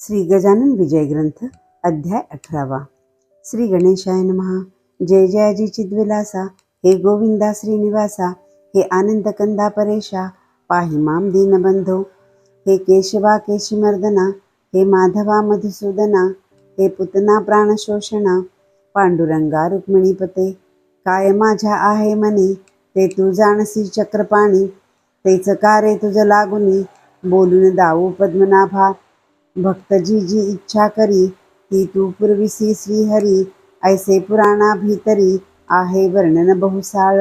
श्री गजानन विजय ग्रंथ अध्याय 18। श्री गणेशाय नमः। जय जयाजी चिद्विलासा, हे गोविंदा श्रीनिवासा, हे आनंद कंदा परेशा, पाहि माम दीनबंधो, हे केशवा केशिमर्दना, हे माधवा मधुसूदना, हे पुतना प्राणशोषणा, पांडुरंगा रुक्मिणीपते, काय माझ्या आहे मनी, ते तू जाणसी चक्रपाणी, तेच कारे तुझ लागुनी, बोलून दाऊ पद्मनाभा, भक्त जी जी इच्छा करी, ती तू पुरविसी श्रीहरी, ऐसे पुराणा भीतरी, आहे वर्णन बहुसाळ,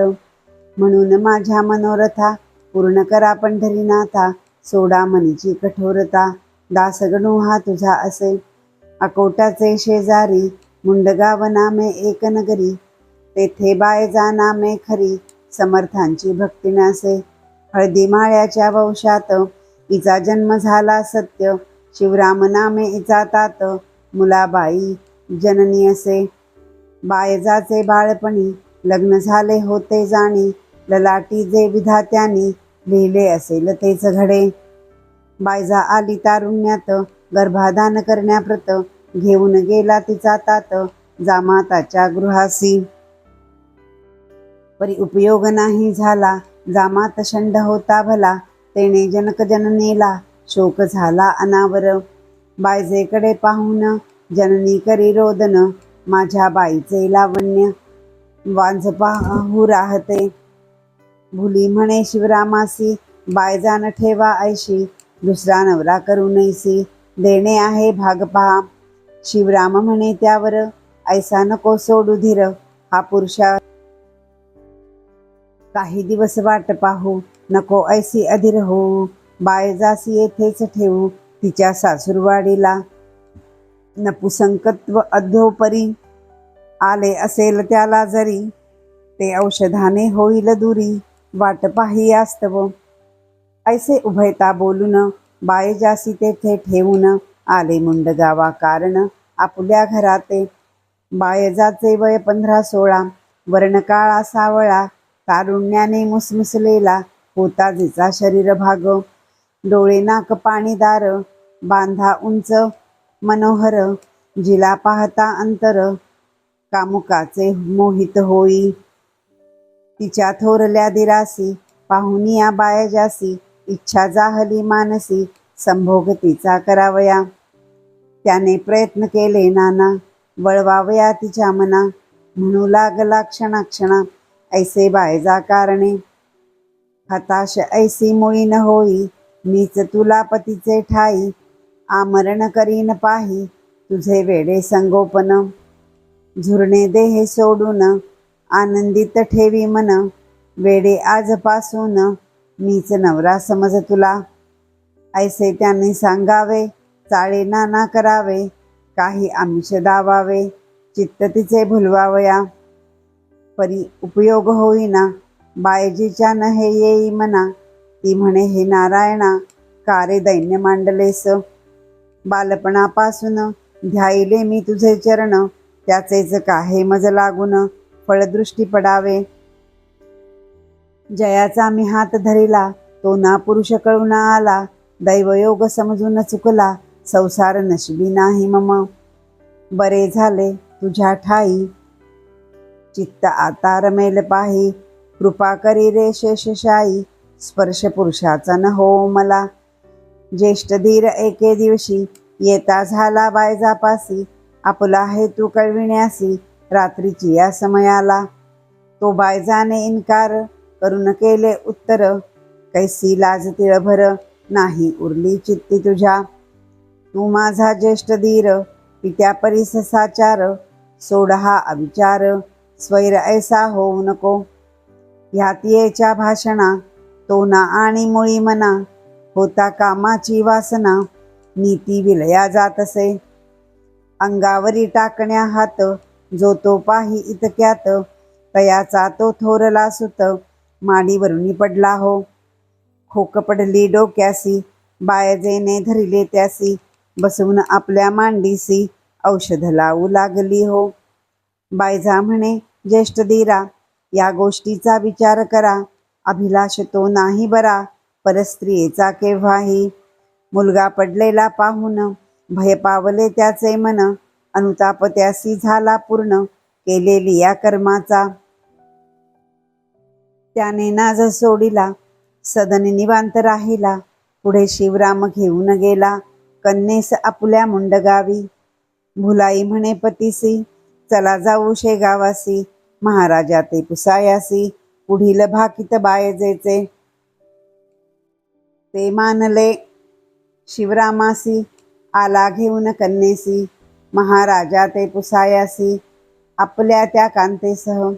म्हणून माझ्या मनोरथा, पूर्ण करा पंढरीनाथा, सोडा मनीची कठोरता, दासगणू हा तुझा असे, अकोटाचे शेजारी, मुंडगाव नामे एक नगरी, तेथे बायजा नामे खरी, समर्थांची भक्ती नासे, हळदी माळ्याच्या वंशात, हिचा जन्म झाला सत्य, शिवराम नामे हिचा तात, मुलाबाई जननी असे, बायजाचे बाळपणी, लग्न झाले होते जाणी, ललाटी जे विधात्यानी, लिहिले असेल तेच घडे, बायजा आली तारुण्यात, गर्भाधान करण्याप्रत, घेऊन गेला तिचा तात, जामाताच्या गृहासी, परी उपयोग नाही झाला, जामात शंड होता भला, तेने जनक जननीला, शोक झाला अनावर, बायजेकडे पाहून जननी करी रोदन, माझ्या बाईचे लावण्य, वांझ पाहू राहते, भुली म्हणे शिवरामासी, बायजान ठेवा ऐशी, दुसरा नवरा करू नैसी, देणे आहे भाग पहा, शिवराम म्हणे त्यावर, ऐसा नको सोडू धीर, हा पुरुषा काही दिवस वाट पाहू, नको ऐसी अधीर होऊ, बायजासी येथेच ठेवू, तिच्या सासूरवाडीला, नपुसंकत्व अध्योपरी, आले असेल त्याला जरी, ते औषधाने होईल दुरी, वाट पाही यास्तव, ऐसे उभयता बोलून, बायजासी तेथे ठेवून, आले मुंडगावा कारण, आपुल्या घराते, बायजाचे वय 15-16, वर्ण काळा सावळा, तारुण्याने मुसमुसलेला होता जिचा शरीर भाग, डोळे नाक पाणीदार, बांधा उंच मनोहर, जिला पाहता अंतर, कामुकाचे मोहित होई, तिच्या थोरल्या दिरासी, पाहुनिया बायजासी, इच्छा जाहली मानसी, संभोग तिचा करावया, त्याने प्रयत्न केले नाना, वळवावया तिच्या मना, म्हणू लागला क्षणाक्षणा, ऐसे बायजा कारणे, हताश ऐसी मुळी न होई, मीच तुला पतीचे ठाई, आमरण करीन पाही, तुझे वेडे संगोपन, झुरणे देहे सोडून, आनंदित ठेवी मन, वेडे आजपासून, मीच नवरा समज तुला, ऐसे त्यांनी सांगावे, चाळे नाना करावे, काही आमिष दावावे, चित्त तिचे भुलवावया, परी उपयोग होईना, बायजीच्या न हे येई मना, ती म्हणे हे नारायणा, कारे दैन्य मांडलेस, बालपणापासून ध्यायले मी तुझे चरण, त्याचेच काहे मज लागून, फळदृष्टी पडावे, जयाचा मी हात धरिला, तो ना पुरुष कळून आला, दैवयोग समजून चुकला, संसार नशिबी नाही मम, बरे झाले तुझ्या ठाई, चित्त आता रमेल पाही, कृपा करी रे शेषशाई, स्पर्श पुरुषाचा न हो मला, ज्येष्ठ धीर एके दिवशी, येता झाला बायजापासी, आपुला हेतू कळविण्यासी, रात्रीची या समयाला, तो बायजाने इन्कार, करून केले उत्तर, कैसी लाज तिळभर, नाही उरली चित्ती तुझ्या, तू माझा ज्येष्ठ धीर, पित्या परीस साचार, सोड हा अविचार, स्वैर ऐसा होऊ नको, ह्यात येच्या भाषणा, तो ना आणि मुळी मना, होता कामाची वासना, नीती विलया जातसे, अंगावरी टाकण्या हात, जो तो पाही इतक्यात, तयाचा तो थोरला सुत, माडीवरुनी पडला हो, खोक पडली डोक्यासी, बायजेने धरिले त्यासी, बसवून आपल्या मांडीसी, औषध लावू लागली हो, बायजा म्हणे ज्येष्ठ धीरा, या गोष्टीचा विचार करा, अभिलाष तो नाही बरा, परस्त्रियेचा केव्हाही, मुलगा पडलेला पाहून, भय पावले त्याचे मन, अनुताप त्यासी झाला पूर्ण, केलेली या कर्माचा. त्याने नाज सोडिला, सदन निवांत राहिला, पुढे शिवराम घेऊन गेला, कन्येस आपुल्या मुंडगावी. भुलाई म्हणे पतीसी, चला जाऊ शेगावासी, महाराजा ते पुसायासी, पुढील भाकीत बायजेचे. ते मानले शिवरामासी, आला घेऊन कन्येसी, महाराजा ते पुसायासी, आपल्या त्या कांतेसह.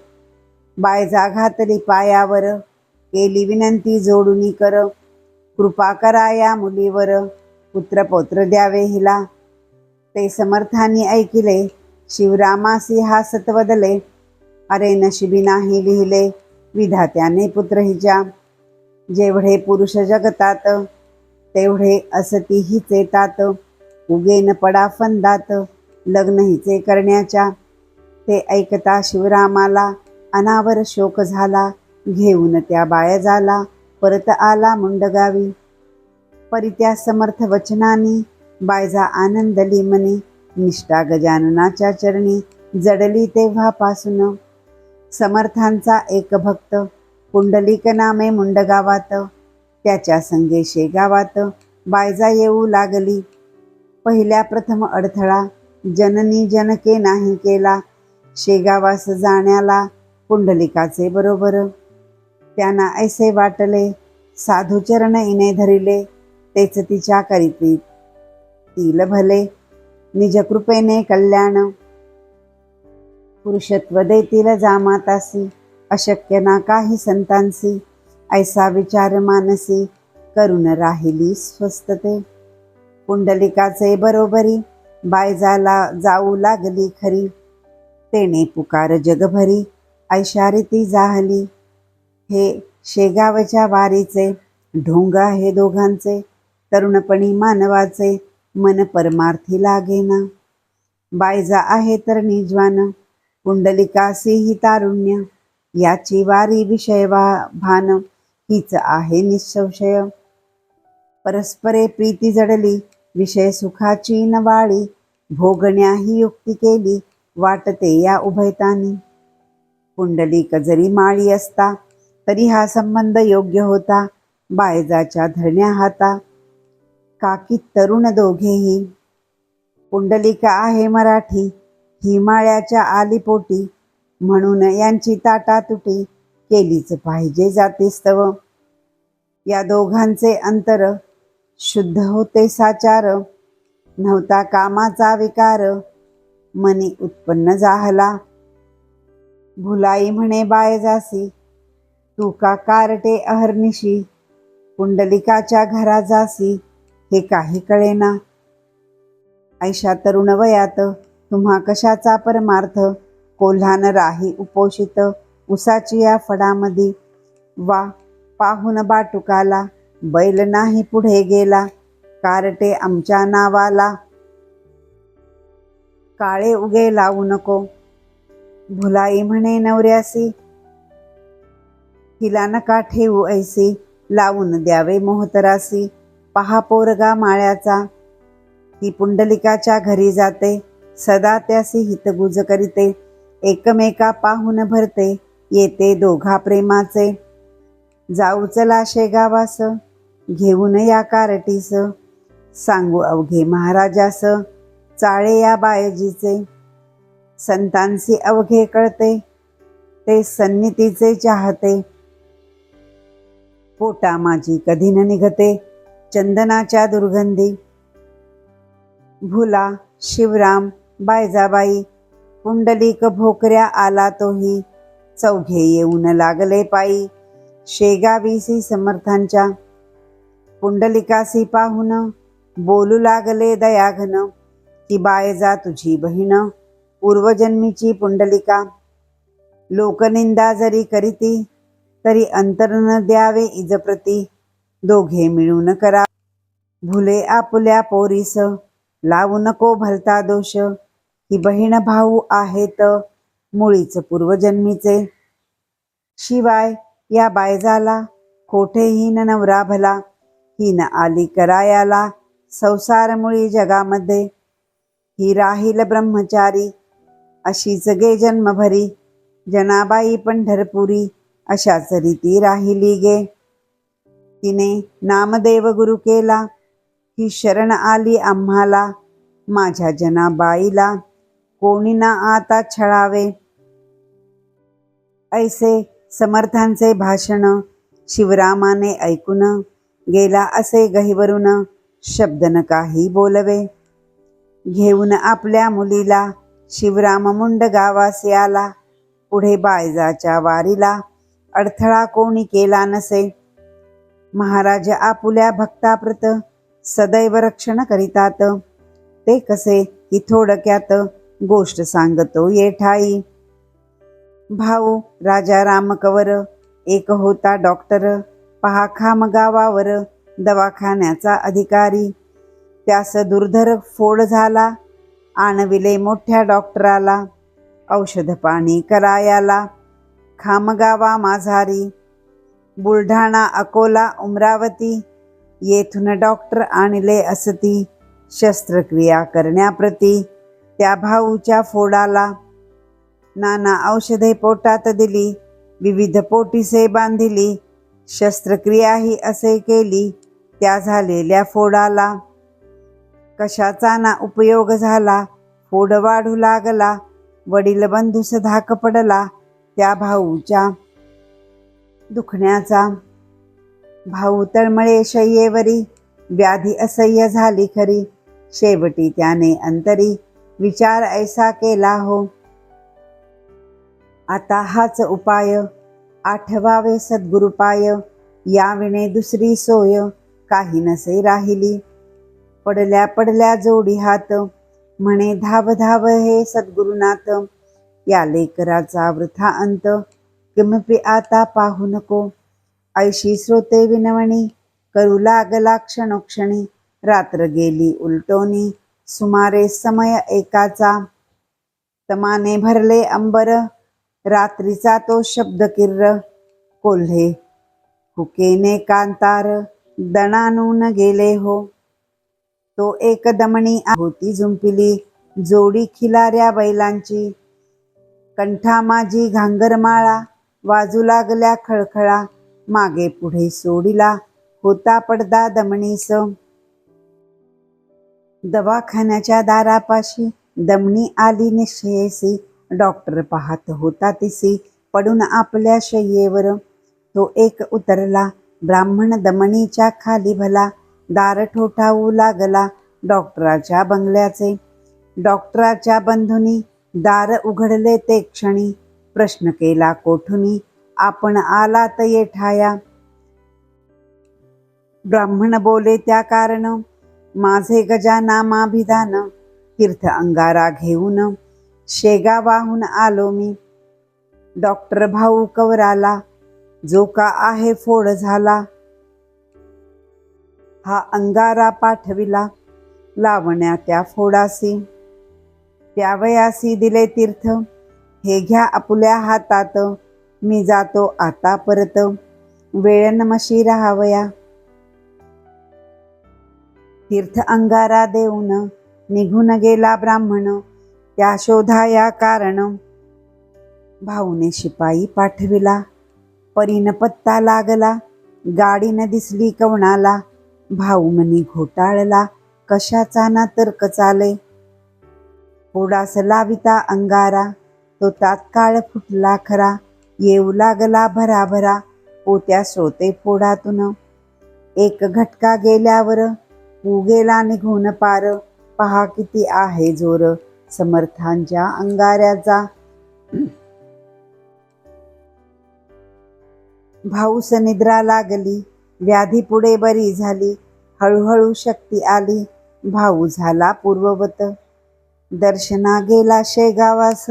बायजा घातली पायावर, केली विनंती जोडुनी कर, कृपा करा या मुलीवर, पुत्रपौत्र द्यावे हिला. ते समर्थांनी ऐकिले, शिवरामासी हासत वदले, अरे नशिबी नाही लिहिले, विधात्याने पुत्र हिच्या. जेवढे पुरुष जगतात, तेवढे असती हिचे तात, उगेन पडा फंदात, लग्न हिचे करण्याच्या. ते ऐकता शिवरामाला, अनावर शोक झाला, घेऊन त्या बाया झाला, परत आला मुंडगावी. परित्या समर्थ वचनानी, बायजा आनंदली मनी, निष्ठा गजाननाच्या चरणी, जडली तेव्हापासून. समर्थांचा एक भक्त, पुंडलिक नामे मुंडगावात, त्याच्या संगे शेगावात, बायजा येऊ लागली. पहिल्या प्रथम अडथळा, जननी जनके नाही केला, शेगावास जाण्याला पुंडलिकाचे बरोबर. त्यांना ऐसे वाटले, साधुचरण इने धरिले, तेच तिच्या करीती तील भले, निज कृपेने कल्याण. पुरुषत्व देतील जामातासी, अशक्य ना काही संतांसी, ऐसा विचार मानसी, करून राहिली स्वस्थते. पुंडलिकाचे बरोबरी, बायजाला जाऊ लागली खरी, तेने पुकार जगभरी, ऐशारीती जाहली. हे शेगावच्या वारीचे ढोंग आहे दोघांचे, तरुणपणी मानवाचे, मन परमार्थी लागेना. बायजा आहे तर निजवान, पुंडलिकासीही तारुण्य, याची वारी विषय भान, हीच आहे निसंशय. परस्परे प्रीती जडली, विषय सुखाची नवाळी, भोगण्या ही युक्ती केली, वाटते या उभयतानी. पुंडलिक जरी माळी असता, तरी हा संबंध योग्य होता, बायजाच्या धरण्या हाता. काकी तरुण दोघेही, पुंडलिक आहे मराठी, ही माळ्याच्या आलीपोटी, म्हणून यांची ताटातुटी, केलीच पाहिजे जातीस्तव. या दोघांचे अंतर, शुद्ध होते साचार, नव्हता कामाचा विकार, मनी उत्पन्न जाहला. भुलाई म्हणे बायजासी, तू का कारटे अहर्निशी, पुंडलिकाच्या घरा जासी, हे काही कळेना. ऐशा तरुण वयात, तुम्हा कशाचा परमार्थ, कोल्हान राही उपोषित, उसाची या फडामधी. वा पाहून बाटुकाला, बैल नाही पुढे गेला, कारटे आमच्या नावाला. काळे उगे लावू नको. भुलाई म्हणे नवऱ्यासी, हिला नका ठेवू ऐसी, लावून द्यावे मोहतरासी. पहा पोरगा माळ्याचा, ही पुंडलिकाच्या घरी जाते, सदा त्यासी हितगुज करीते, एकमेका पाहून भरते, येते दोघा प्रेमाचे. जाऊ चला शेगावास, घेऊन या कारटीस, सांगू अवघे महाराजास, चाळे या बायजीचे. संतांसी अवघे कळते, ते सन्नितीचे चाहते, पोटा माझी कधी न निघते, चंदनाच्या दुर्गंधी. भुला, शिवराम, बायजाबाई, पुंडलिक भोकऱ्या आला तोही, चौघे येऊन लागले पायी, शेगावीसी समर्थांच्या. पुंडलिकासी पाहून, बोलू लागले दयाघन, की बायजा तुझी बहीण, पूर्वजन्मीची पुंडलिका. लोकनिंदा जरी करीती, तरी अंतर न द्यावे इजप्रती, दोघे मिळून करा भुले आपुल्या पोरीस, लावू नको भलता दोष, ही बहीण भाऊ आहेत, मुळीच पूर्वजन्मीचे. शिवाय या बायजाला, कोठेही न नवरा भला, ही न आली करायाला, संसारमुळी जगामध्ये, ही राहील ब्रह्मचारी, अशीच गे जन्मभरी, जनाबाई पंढरपुरी, अशाच रीती राहिली गे. तिने नामदेव गुरु केला, ही शरण आली आम्हाला, माझ्या जनाबाईला कोणी ना आता छळावे. ऐसे समर्थांचे भाषण शिवरामाने ऐकून, गेला असे गहिवरून, शब्द न काही बोलवे. घेऊन आपल्या मुलीला शिवराम मुंड गावासी आला, पुढे बायजाच्या वारीला अडथळा कोणी केला नसे. महाराज आपुल्या भक्ताप्रत सदैव रक्षण करीतात, ते कसे ही थोडक्यात गोष्ट सांगतो ये ठाई. भाऊ राजा रामकवर एक होता डॉक्टर, पहा खामगावावर दवाखान्याचा अधिकारी. त्यास दुर्धर फोड झाला, आणविले मोठ्या डॉक्टराला, औषध पाणी करायाला खामगावा माझारी. बुलढाणा अकोला अमरावती येथून डॉक्टर आणले असती, शस्त्रक्रिया करण्याप्रती त्या भाऊच्या फोडाला. नाना औषधे पोटात दिली, विविध पोटीसे बांधिली, शस्त्रक्रियाही असे केली त्या झालेल्या फोडाला. कशाचा ना उपयोग झाला, फोड वाढू लागला, वडील बंधूस धाक पडला त्या भाऊच्या दुखण्याचा. भाऊ तळमळे शय्येवरी, व्याधी असह्य झाली खरी, शेवटी त्याने अंतरी विचार ऐसा केला हो. आता हाच उपाय, आठवावे सद्गुरुपाय, याविणे दुसरी सोय काही नसे राहिली. पडल्या पडल्या जोडी हात, म्हणे धाव धाव हे सद्गुरुनाथ. या लेकराचा वृथा अंत, किमपि आता पाहू नको. ऐशी श्रोते विनवणी, करू लागला क्षणोक्षणी. रात्र गेली उलटोनी, सुमारे समय एकाचा. तमाने भरले अंबर, रात्रीचा तो शब्द किर्र. कोल्हे हुकेने कांतार, दणानून गेले हो. तो एक दमणी होती जुंपिली, जोडी खिलाऱ्या बैलांची. कंठा माझी घांगरमाळा, वाजू लागल्या खळखळा. मागे पुढे सोडिला होता पडदा दमणीस. दवाखान्याच्या दारापाशी दमणी आली निश्चयेसी. डॉक्टर पाहत होता तिसी, पडून आपल्या शय्येवर. तो एक उतरला, ब्राह्मण दमणीच्या खाली भला. दार ठोठावू लागला डॉक्टराच्या बंगल्याचे. डॉक्टराच्या बंधूंनी दार उघडले ते क्षणी. प्रश्न केला कोठुनी, आपण आलात येठाया. ब्राह्मण बोले त्या कारण, माझे गजानामाभिधान. तीर्थ अंगारा घेऊन शेगावाहून आलो मी. डॉक्टर भाऊ कवराला, जो का आहे फोड झाला. हा अंगारा पाठविला, लावण्या त्या फोडासी. प्यावयासी दिले तीर्थ, हे घ्या आपुल्या हातात. मी जातो आता परत, वेळ नमशी राहावया. तीर्थ अंगारा देऊन निघून गेला ब्राह्मण, त्या शोधाया कारण. भाऊने शिपाई पाठविला, परीन पत्ता लागला. गाडी न दिसली कवणाला, भाऊ मनी घोटाळला. कशाचा ना तर्क चाले. फोडास लाविता अंगारा, तो तात्काळ फुटला खरा. येऊ लागला भराभरा, पोत्या श्रोते फोडातून. एक घटका गेल्यावर गेला निघून पार. पहा किती आहे जोर समर्थांच्या अंगाऱ्याचा. भाऊस निद्रा लागली, व्याधी पुढे बरी झाली. हळूहळू शक्ती आली, भाऊ झाला पूर्ववत. दर्शना गेला शेगावास,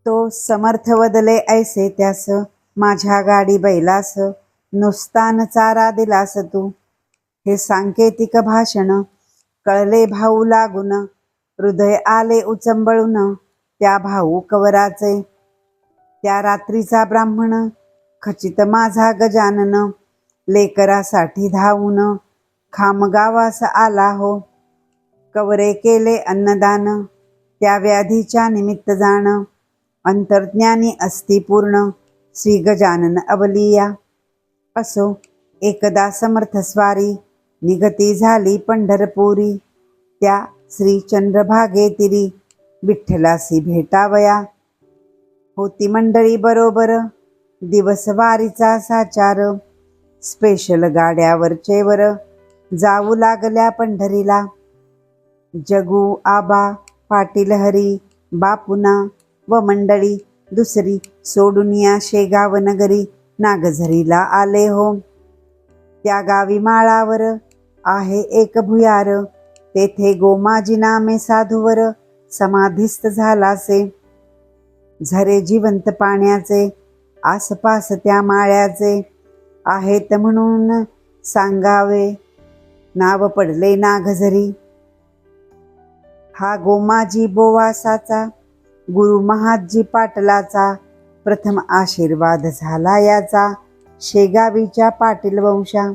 तो समर्थ वदले ऐसे त्यास. माझ्या गाडी बैलास, नुसतान चारा दिलास तू. हे सांकेतिक भाषण कळले भाऊ लागून. हृदय आले उचंबळून त्या भाऊ कवराचे. त्या रात्रीचा ब्राह्मण खचित माझा गजानन. लेकरासाठी धावून खामगावास आला हो. कवरे केले अन्नदान, त्या व्याधीच्या निमित्त जाण. अंतर्ज्ञानी असती पूर्ण, श्री गजानन अवलिया. असो एकदा समर्थ स्वारी, निगती झाली पंढरपुरी. त्या श्री चंद्रभागे तिरी, विठ्ठलासी भेटावया. होती मंडळी बरोबर, दिवस वारीचा साचार. स्पेशल गाड्यावरचे वर, जाऊ लागल्या पंढरीला. जगू आबा पाटील हरी, बापुना व मंडळी दुसरी सोडून या शेगाव नगरी नागझरीला आले हो. त्या गावी माळावर आहे एक भुयार, तेथे गोमाजी नामे साधूवर समाधिस्थ झालासे. झरे जिवंत पाण्याचे, आसपास त्या माळ्याचे, आहेत म्हणून सांगावे नाव पडले नागझरी. हा गोमाजी बोवासाचा, गुरु महादजी पाटलाचा, प्रथम आशीर्वाद झाला याचा, शेगावीच्या पाटील वंशा.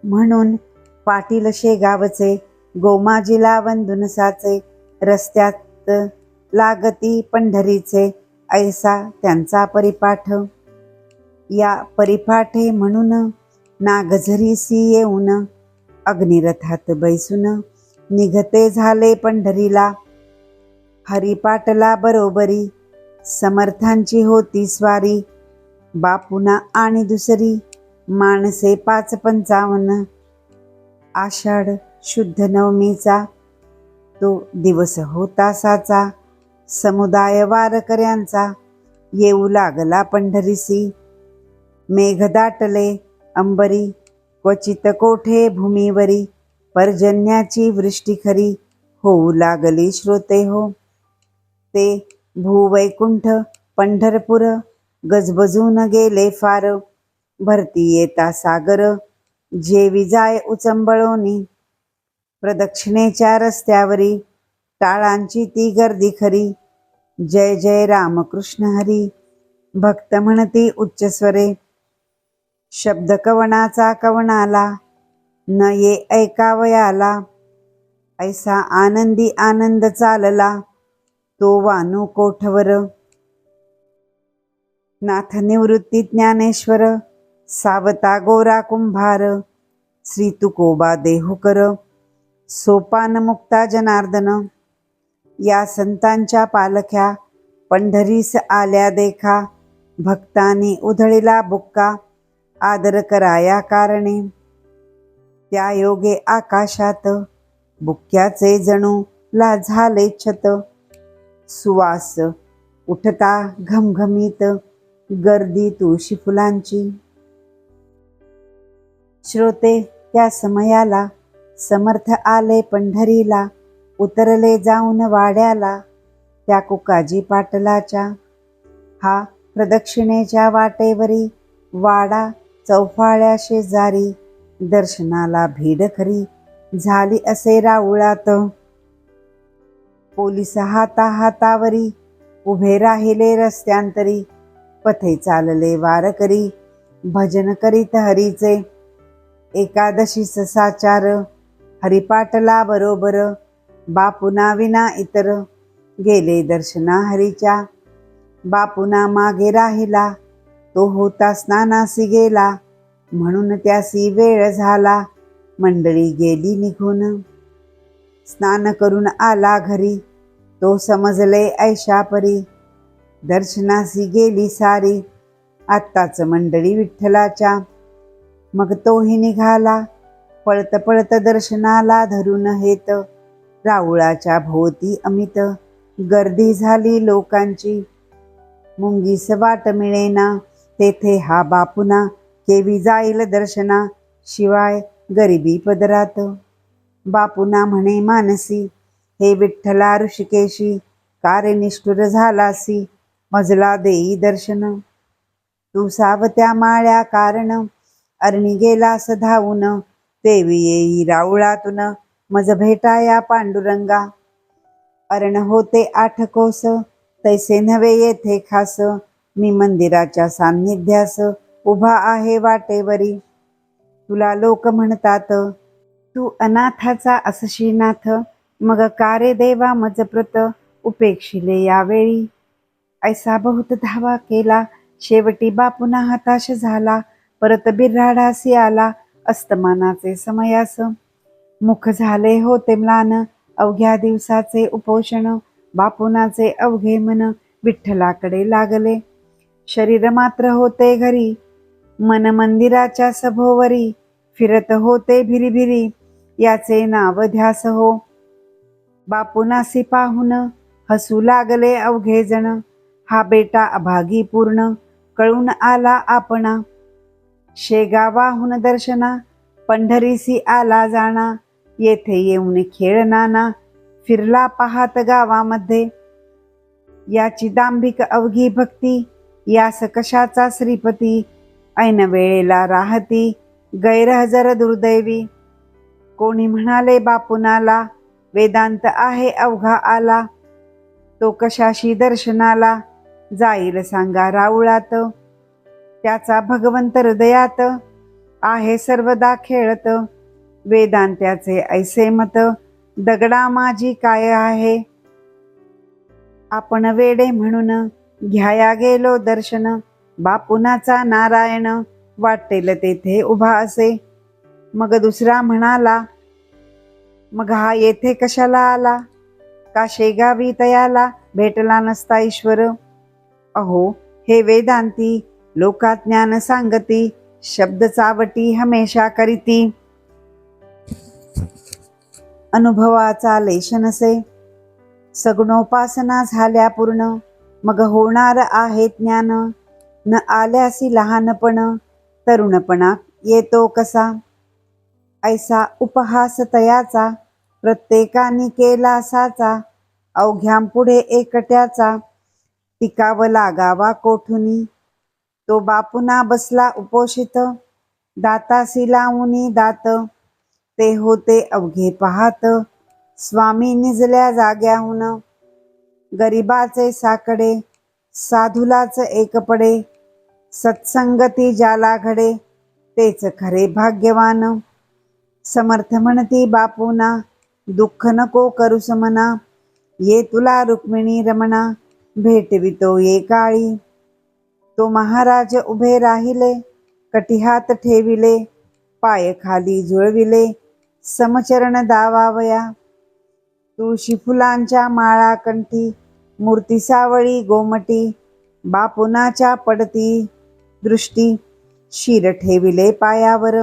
म्हणून पाटील शेगावचे, गोमाजीला वंदून साचे. रस्त्यात लागती पंढरीचे, ऐसा त्यांचा परिपाठ. या परिपाठे म्हणून नागझरीसी येऊन, अग्निरथात बैसून निघते झाले पंढरीला. हरिपाटला बरोबरी, समर्थांची होती स्वारी. बापुना आणि दुसरी, माणसे 555. आषाढ शुद्ध नवमीचा, तो दिवस होता साचा. समुदाय वारकऱ्यांचा, येऊ लागला पंढरीसी. मेघ दाटले अंबरी, क्वचित कोठे भूमीवरी. पर्जन्याची वृष्टी खरी, होऊ लागली श्रोते हो. ते भूवैकुंठ पंढरपूर, गजबजून गेले फार. भरती येता सागर, जेवी जाय उचंबळोनी. प्रदक्षिणेच्या रस्त्यावरी, टाळांची ती गर्दी खरी. जय जय रामकृष्ण हरी, भक्त म्हणती उच्च स्वरे. शब्द कवनाचा कवनाला, न ये ऐकावयाला. ऐसा आनंदी आनंद चालला, तो वानू कोठवर. नाथ निवृत्ती ज्ञानेश्वर, सावता गोरा कुंभार. श्री तुकोबा देहुकर, सोपान मुक्ता जनार्दन. या संतांच्या पालख्या पंढरीस आल्या देखा. भक्तांनी उधळीला बुक्का, आदर कराया कारणे. त्या योगे आकाशात, बुक्क्याचे जणू ला झाले छत. सुवास उठता घमघमीत, गर्दी तुळशी फुलांची. श्रोते त्या समयाला, समर्थ आले पंढरीला. उतरले जाऊन वाड्याला, त्या कुकाजी पाटलाच्या. हा प्रदक्षिणेच्या वाटेवरी, वाडा चौफाळ्या शेजारी. दर्शनाला भीड खरी, झाली असे राऊळात. पोलिस हाताहातावरी, उभे राहिले रस्त्यांतरी. पथे चालले वारकरी, भजन करीत हरीचे. एकादशीच साचार, हरिपाटला बरोबर. बापुना विना इतर, गेले दर्शना हरीच्या. बापुना मागे राहिला, तो होता स्नानासी गेला. म्हणून त्यासी वेळ झाला, मंडळी गेली निघून. स्नान करून आला घरी, तो समजले ऐशापरी. दर्शनासी गेली सारी, आत्ताच मंडळी विठ्ठलाच्या. मग तोही निघाला, पळत पळत दर्शनाला धरून हेत. राऊळाच्या भोवती अमित, गर्दी झाली लोकांची. मुंगीस वाट मिळेना, तेथे हा बापुना. केवी जाईल दर्शना, शिवाय गरिबी पदरात. बापुना म्हणे मानसी, हे विठ्ठला ऋषिकेशी. कारे निष्ठुर झालासी, मजला देई दर्शन. तू सावत्या माळ्या कारण, अरणी गेलास धावून. तेवी येई राऊळातून, मज भेटाया पांडुरंगा. अरण होते 8 कोस, तैसे नव्हे येथे खास. मी मंदिराच्या सान्निध्यास, उभा आहे वाटेवरी. तुला लोक म्हणतात तू अनाथाचा असशी नाथ, मग कारे देवा मजप्रत उपेक्षिले यावेळी. ऐसा बहुत धावा केला, शेवटी बापुना हताश झाला, परत बिऱ्हाडासी आला अस्तमानाचे समयास. मुख झाले होते म्लान, अवघ्या दिवसाचे उपोषण, बापुनाचे अवघे मन विठ्ठलाकडे लागले. शरीर मात्र होते घरी, मन मंदिराच्या सभोवरी, फिरत होते भिरीभिरी, याचे नाव ध्यास हो. बापुनासी पाहून हसू लागले अवघे जण, हा बेटा अभागी पूर्ण, कळून आला आपणा. शेगावाहून दर्शना, पंढरीसी आला जाणा, येथे येऊन खेळ नाना, फिरला पाहात गावामध्ये. याची दांभिक अवघी भक्ती, यास कशाचा श्रीपती, ऐन वेळेला राहती गैरहजर दुर्दैवी. कोणी म्हणाले बापुनाला, वेदांत आहे अवघा आला, तो कशाशी दर्शनाला, जाईल सांगा राऊळात. त्याचा भगवंत हृदयात, आहे सर्वदा खेळत, वेदांत्याचे ऐसे मत, दगडा माझी काय आहे. आपण वेडे म्हणून घ्याया गेलो दर्शन, बापुनाचा नारायण वाटेल तेथे उभा असे. मग दुसरा म्हणाला, मग हा येथे कशाला आला, का शेगावी तयाला भेटला नसता ईश्वर. अहो हे वेदांती, लोकात ज्ञान सांगती, शब्द चावटी हमेशा करीती. अनुभवाचा लेश नसे, सगुणोपासना झाल्या पूर्ण, मग होणार आहे ज्ञान. न आल्यासी लहानपण, तरुणपणा येतो कसा. ऐसा उपहास तयाचा, प्रत्येकानी केला साचा, अवघ्यांपुढे एकट्याचा, टिकाव लागावा कोठुनी. तो बापुना बसला उपोषित, दातासी लावूनी दात, ते होते अवघे पाहात, स्वामी निजल्या जाग्याहून. गरिबाचे साकडे, साधुलाच एक पडे, सत्संगती ज्याला घडे, तेच खरे भाग्यवान. समर्थ म्हणती बापुना, दुःख नको करूस मना, ये तुला रुक्मिणी रमणा, भेटवितो ये काळी. तो महाराज उभे राहिले, कटिहात ठेविले, पाय खाली जुळविले, समचरण दावावया. तुळशी फुलांच्या माळा कंठी, मूर्ती सावळी गोमटी, बापुनाच्या पडती दृष्टी, शिर ठेविले पायावर.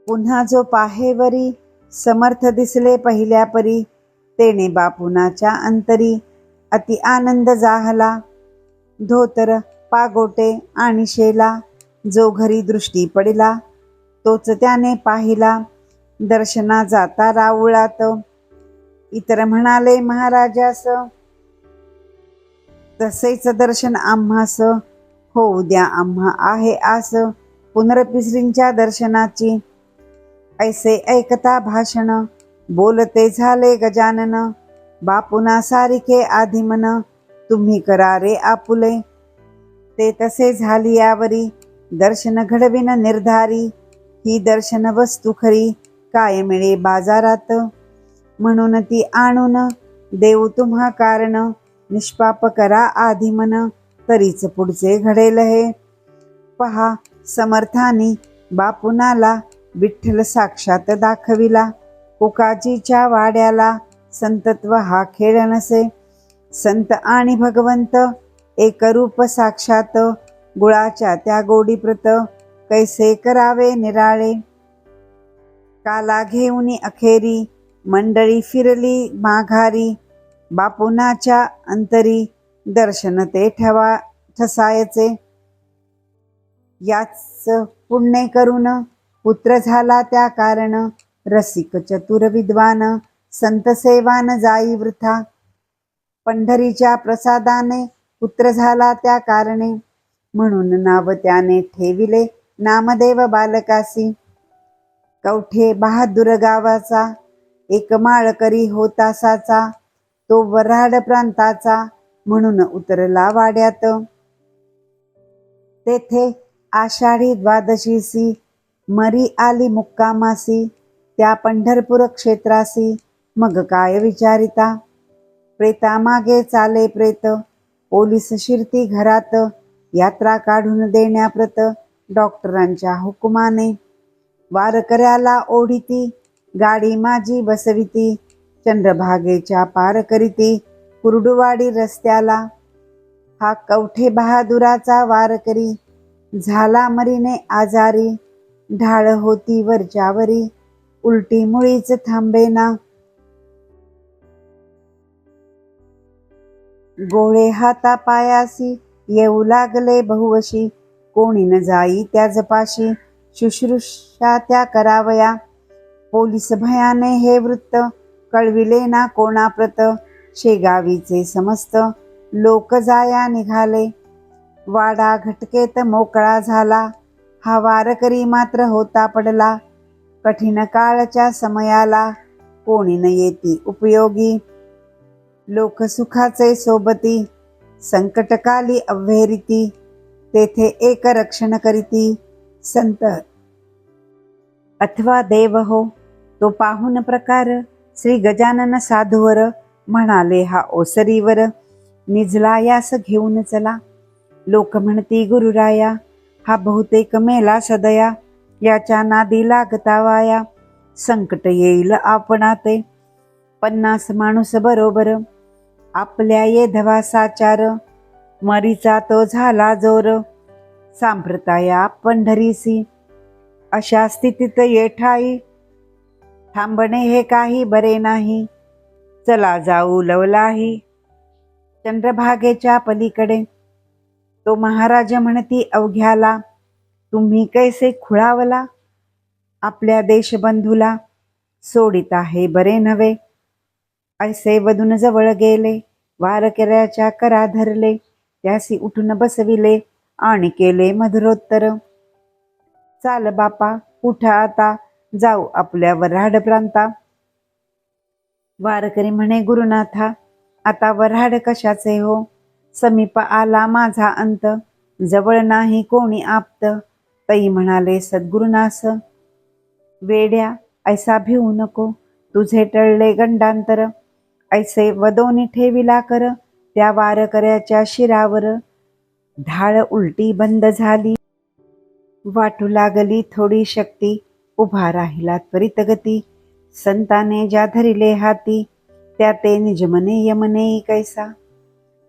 पुन्हा जो पाहेवरी, समर्थ दिसले पहिल्या परी, तेने बापुनाच्या अंतरी अति आनंद जाहला. धोतर पागोटे आणि शेला, जो घरी दृष्टी पडिला, तोच त्याने पाहिला, दर्शना जाता राऊळात. इतर म्हणाले महाराजास, तसेच दर्शन आम्हास, होऊ द्या आम्हा आहे आस, पुनर्पिसरींच्या दर्शनाची. ऐसे ऐकता भाषण, बोलते झाले गजानन, बापुना सारिखे आधिमन, तुम्ही करारे आपुले. ते तसे झाली यावरी, दर्शन घडविन निर्धारी, ही दर्शन वस्तू खरी, काय मिळे बाजारात. म्हणून ती आणून देऊ तुम्हा कारण, निष्पाप करा आधिमन, तरीच पुढचे घडेल हे. पहा समर्थानी बापुनाला, विठ्ठल साक्षात दाखविला. कोकाजीच्या वाड्याला, संतत्व हा खेळ नसे. संत आणि भगवंत एकरूप साक्षात, गुळाच्या त्या गोडीप्रत, कैसे करावे निराळे. काला घेऊनी अखेरी, मंडळी फिरली माघारी, बापुनाच्या अंतरी, दर्शन ते ठसायचे. याच पुण्य करून पुत्र झाला त्या कारण, रसिक चतुर विद्वान, संत सेवान जाई वृथा. पंढरीच्या प्रसादाने पुत्र झाला त्या कारणे, म्हणून नाव त्याने ठेविले नामदेव बालकासी. कवठे बहादूर गावाचा, एक माळकरी होता साचा, तो वऱ्हाड प्रांताचा, म्हणून उतरला वाड्यात. तेथे आषाढी द्वादशीसी मरी आली मुक्कामासी, त्या पंढरपूर क्षेत्रासी मग काय विचारिता. प्रेतामागे चाले प्रेत, पोलीस शिरती घरात, यात्रा काढून देण्याप्रत डॉक्टरांच्या हुकुमाने. वारकऱ्याला ओढीती, गाडी माझी बसविती, चंद्रभागेच्या पार करीती, कुर्डुवाडी रस्त्याला. हा कवठे बहादुराचा वारकरी, झाला मरीने आजारी, ढाळ होती वरच्यावरी, उलटी मुळीच थांबेना. गोळे हाता पायासी, येऊ लागले बहुवशी, कोणी न जाई त्याच पाशी, शुश्रूषा त्या करावया. पोलीस भयाने हे वृत्त, कळविले ना कोणाप्रत, शेगावीचे समस्त लोक जाया निघाले. वाडा घटकेत मोकळा झाला, हा वारकरी मात्र होता पडला. कठीण काळच्या समयाला, कोणी न येती उपयोगी, लोक सुखाचे सोबती, संकटकाली अव्हेरिती, तेथे एक रक्षण करीती, संत अथवा देव हो. तो पाहून प्रकार श्री गजानन साधूवर, म्हणाले हा ओसरीवर, निजला यास घेऊन चला. लोक म्हणती गुरुराया, हा बहुतेक मेला सदया, याच्या नादी लागता वाया, संकट येईल आपणाते. 50 माणूस बरोबर, आपल्या येधवा साचार, मरीचा तो झाला जोर, सांप्रताया पंढरीसी. अशा स्थितीत येठाई, थांबणे हे काही बरे नाही, चला जाऊ लवलाही. चंद्रभागेच्या पलीकडे तो महाराज म्हणती अवघ्याला, तुम्ही कैसे खुळावला, आपल्या देशबंधूला सोडित आहे बरे नव्हे. ऐसे वदून जवळ गेले, वारकऱ्याच्या करा धरले, त्यासी उठून बसविले आणि केले मधुरोत्तर. चाल बापा कुठं आता, जाऊ आपल्या वऱ्हाड प्रांता. वारकरी म्हणे गुरुनाथा, आता वऱ्हाड कशाचे हो, समीप आला माझा अंत, जवळ नाही कोणी आप्त. तई म्हणाले सद्गुरुनास, वेड्या ऐसा भिवू नको, तुझे टळले गंडांतर. ऐसे वदोनी ठेविला कर, त्या वारकऱ्याच्या शिरावर. ढाळ उलटी बंद झाली, वाटू लागली थोडी शक्ती, उभा राहिला त्वरित गती. संताने ज्या धरिले हाती, त्या ते निजमने यमने कैसा.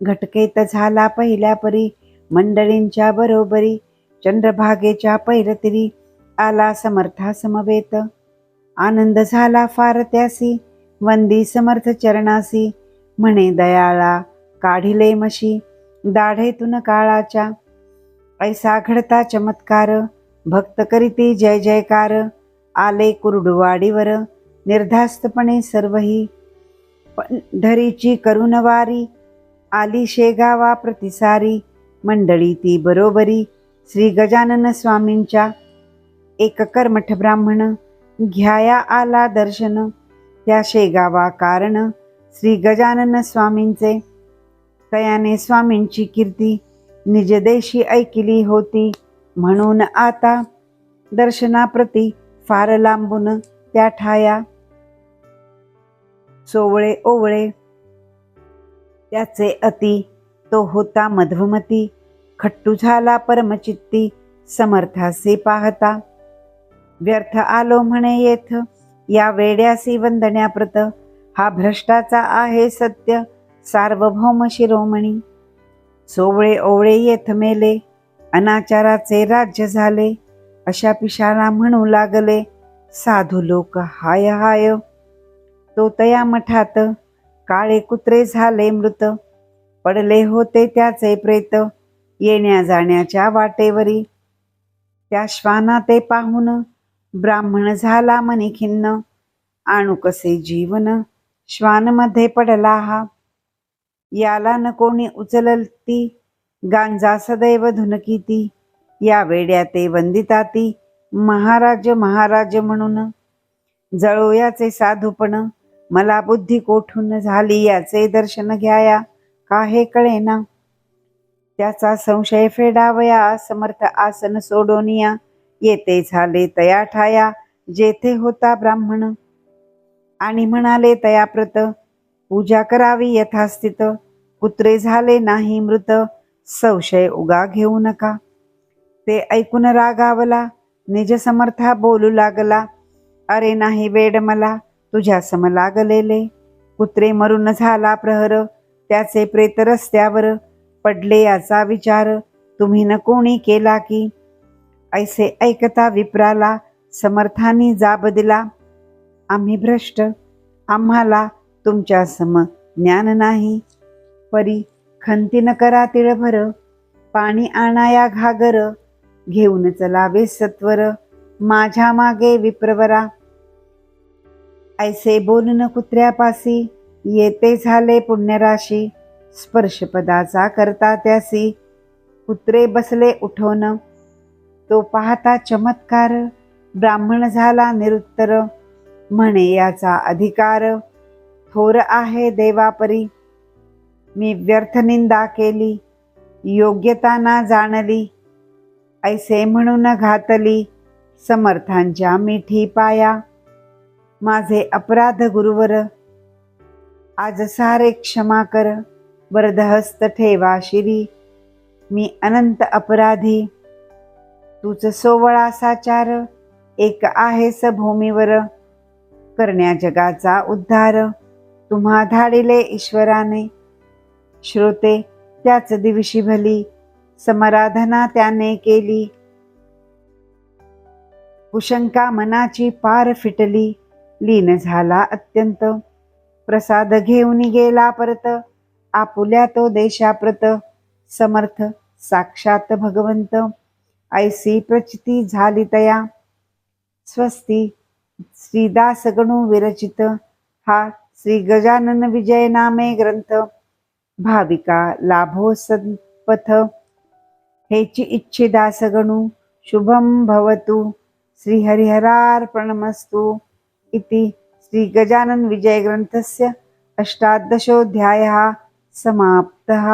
घटकेत झाला पहिल्या परी, मंडळींच्या बरोबरी, चंद्रभागेच्या पैरतिरी, आला समर्था समवेत. आनंद झाला फार त्यासी, वंदी समर्थ चरणासी, म्हणे दयाळा काढिले मशी, दाढेतून काळाच्या. ऐसा घडता चमत्कार, भक्त करीती जय जयकार, आले कुर्डुवाडीवर, निर्धास्तपणे सर्वही. पंढरीची करुणवारी, आली शेगावा प्रतिसारी, मंडळी ती बरोबरी, श्री गजानन स्वामींच्या. एक कर्मठ ब्राह्मण, घ्याया आला दर्शन, त्या शेगावा कारण, श्री गजानन स्वामींचे. तयाने स्वामींची कीर्ती, निजदेशी ऐकिली होती, म्हणून आता दर्शनाप्रती फार लांबून त्या ठाया. सोवळे ओवळे त्याचे अति, तो होता मध्वमती, खट्टू झाला परमचित्ती, समर्थासे पाहता. व्यर्थ आलो म्हणे येथ, या वेड्यासी वंदण्याप्रत, हा भ्रष्टाचा आहे सत्य, सार्वभौम शिरोमणी. सोवळे ओवळे येथ मेले, अनाचाराचे राज्य झाले, अशा पिशाला म्हणू लागले, साधू लोक हाय हाय. तो तया मठात, काळे कुत्रे झाले मृत, पडले होते त्याचे प्रेत, येण्या जाण्याच्या वाटेवरी. त्या श्वाना ते पाहून, ब्राह्मण झाला मनी खिन्न, आणू कसे जीवन, श्वानमध्ये पडला हा. याला न कोणी उचलती, गांजा सदैव धुनकीती, या वेड्या ते वंदिताती, महाराज महाराज म्हणून. जळो याचे साधूपण, मला बुद्धी कोठून झाली, याचे दर्शन घ्याया काहे कळेना. त्याचा संशय फेडावया समर्थ आसन सोडोनिया. येते झाले तया ठाया जेथे होता ब्राह्मण. आणि म्हणाले तया प्रत पूजा करावी यथास्थित. कुत्रे झाले नाही मृत संशय उगा घेऊ नका. ते ऐकून रागावला निज समर्था बोलू लागला. अरे नाही वेड मला तुझ्या सम लागलेले. कुत्रे मरून झाला प्रहर त्याचे प्रेत रस्त्यावर. पडले याचा विचार तुम्ही न कोणी केला की. ऐसे ऐकता विप्राला समर्थानी जाब दिला. आम्ही भ्रष्ट आम्हाला तुमच्या सम ज्ञान नाही. परी खंतीन करा तिळभर पाणी आणाया घागर. घेऊन चलावे सत्वर माझ्या मागे विप्रवरा. ऐसे बोलून कुत्र्यापासी येते झाले पुण्यराशी. स्पर्शपदाचा करता त्यासी कुत्रे बसले उठवून. तो पाहता चमत्कार ब्राह्मण झाला निरुत्तर. म्हणे याचा अधिकार थोर आहे देवापरी. मी व्यर्थ निंदा केली योग्यता ना जाणली. ऐसे म्हणून घातली समर्थांच्या मिठी पाया. माझे अपराध गुरुवर आज सारे क्षमा कर. वरदहस्त ठेवा शिरी मी अनंत अपराधी. तूच सोवळा साचार एक आहेस भूमीवर. करण्या जगाचा उद्धार तुम्हा धाडिले ईश्वराने. श्रोते त्याच दिवशी भली समराधना त्याने केली. कुशंका मनाची पार फिटली लीन झाला अत्यंत. प्रसाद घेऊन गेला परत आपुल्या तो देशाप्रत. समर्थ साक्षात भगवंत ऐसी प्रचिती झाली तया. स्वस्ती श्रीदास गणू विरचित हा श्री गजानन विजय नामे ग्रंथ. भाविका लाभो सत्पथ हेची इच्छिदास गणू. शुभम भवतु श्री हरिहरार्पणमस्तु. इति श्री गजानन विजय ग्रंथस्य 18 समाप्तः।